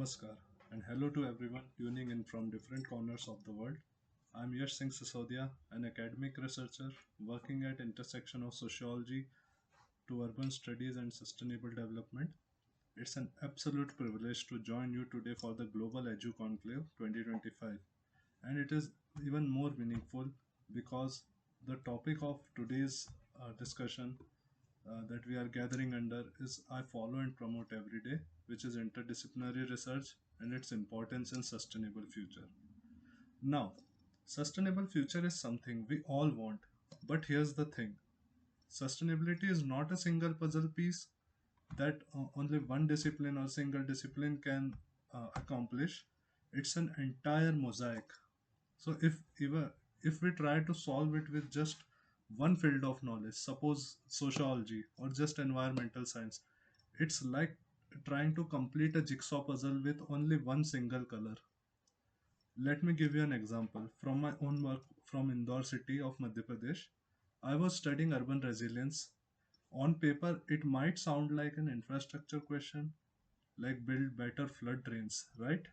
Namaskar and hello to everyone tuning in from different corners of the world. I'm SISODIYA, an academic researcher working at intersection of sociology to urban studies and sustainable development. It's an absolute privilege to join you today for the Global Edu-conclave 2025, and it is even more meaningful because the topic of today's discussion that we are gathering under is I follow and promote every day, which is interdisciplinary research and its importance in sustainable future. Now, sustainable future is something we all want, but here's the thing. Sustainability is not a single puzzle piece that only one discipline or single discipline can accomplish. It's an entire mosaic. So if we try to solve it with just one field of knowledge, suppose sociology or just environmental science, it's like trying to complete a jigsaw puzzle with only one single color. Let me give you an example from my own work from Indore city of Madhya Pradesh. I was studying urban resilience. On paper, it might sound like an infrastructure question, like build better flood drains, right?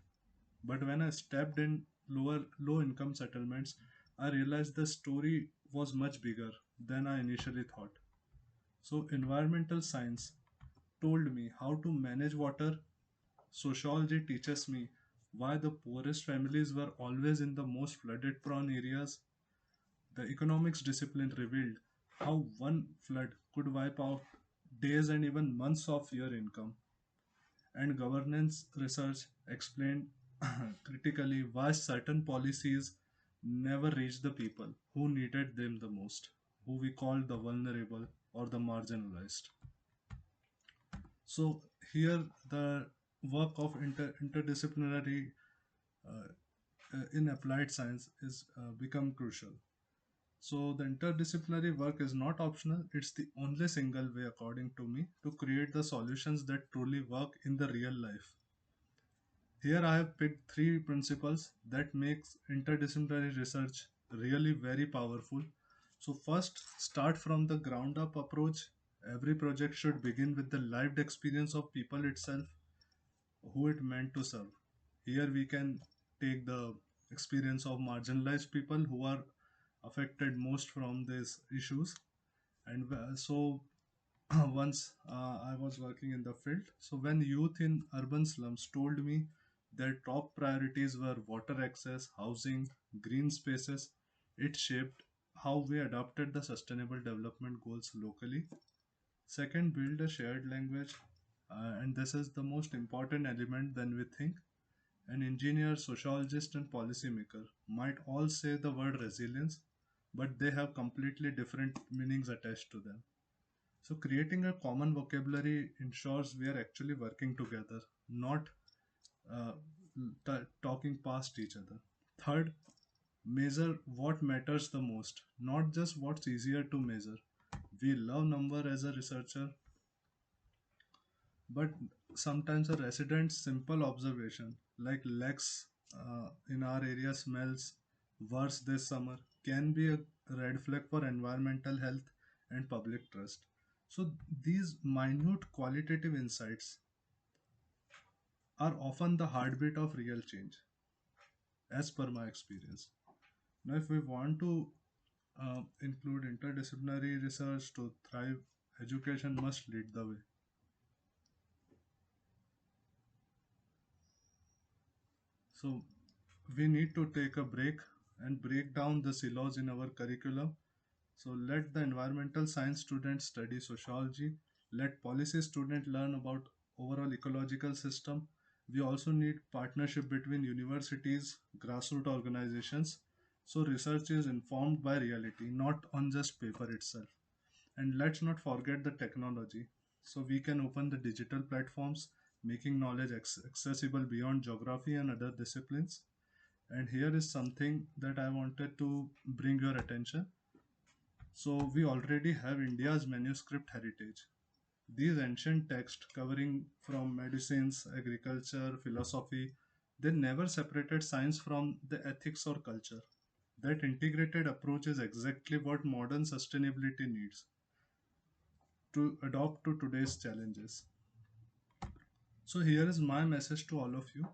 But when I stepped in low income settlements, I realized the story was much bigger than I initially thought. So environmental science told me how to manage water. Sociology teaches me why the poorest families were always in the most flooded prone areas. The economics discipline revealed how one flood could wipe out days and even months of your income. And governance research explained critically why certain policies never reached the people who needed them the most, who we call the vulnerable or the marginalized. So here the work of interdisciplinary uh, in applied science is become crucial. So the interdisciplinary work is not optional, it's the only single way according to me to create the solutions that truly work in the real life. Here I have picked three principles that makes interdisciplinary research really very powerful. So first, start from the ground up approach. Every project should begin with the lived experience of people itself, who it meant to serve. Here we can take the experience of marginalized people who are affected most from these issues. And once I was working in the field. So when youth in urban slums told me their top priorities were water access, housing, green spaces, it shaped how we adopted the sustainable development goals locally. Second, build a shared language, and this is the most important element than we think. An engineer, sociologist, and policymaker might all say the word resilience, but they have completely different meanings attached to them. So, creating a common vocabulary ensures we are actually working together, not uh, talking past each other. Third, measure what matters the most, not just what's easier to measure. We love number as a researcher, but sometimes a resident's simple observation, like legs in our area smells worse this summer, can be a red flag for environmental health and public trust. So these minute qualitative insights are often the heartbeat of real change, as per my experience. Now, if we want to include interdisciplinary research to thrive, education must lead the way. So we need to take a break and break down the silos in our curriculum. So let the environmental science students study sociology. Let policy students learn about overall ecological system. We also need partnership between universities, grassroots organizations. So research is informed by reality, not on just paper itself. And let's not forget the technology. So we can open the digital platforms, making knowledge accessible beyond geography and other disciplines. And here is something that I wanted to bring your attention. So we already have India's manuscript heritage. These ancient texts covering from medicines, agriculture, philosophy, they never separated science from the ethics or culture. That integrated approach is exactly what modern sustainability needs to adopt to today's challenges. So, here is my message to all of you: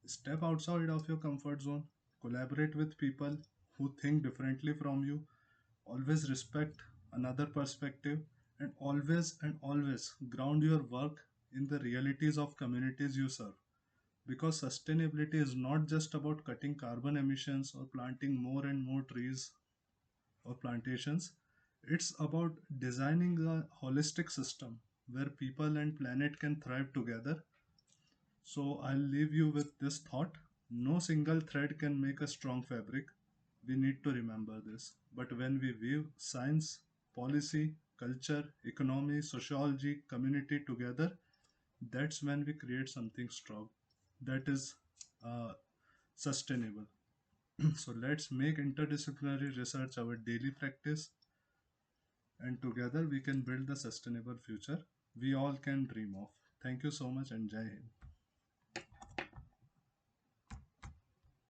step outside of your comfort zone, collaborate with people who think differently from you, always respect another perspective, and always ground your work in the realities of communities you serve. Because sustainability is not just about cutting carbon emissions or planting more and more trees or plantations, it's about designing a holistic system where people and planet can thrive together. So I'll leave you with this thought: no single thread can make a strong fabric. We need to remember this. But when we weave science, policy, culture, economy, sociology, community together, that's when we create something strong that is uh, sustainable. So let's make interdisciplinary research our daily practice, and together we can build the sustainable future we all can dream of. Thank you so much, and Jai Hind.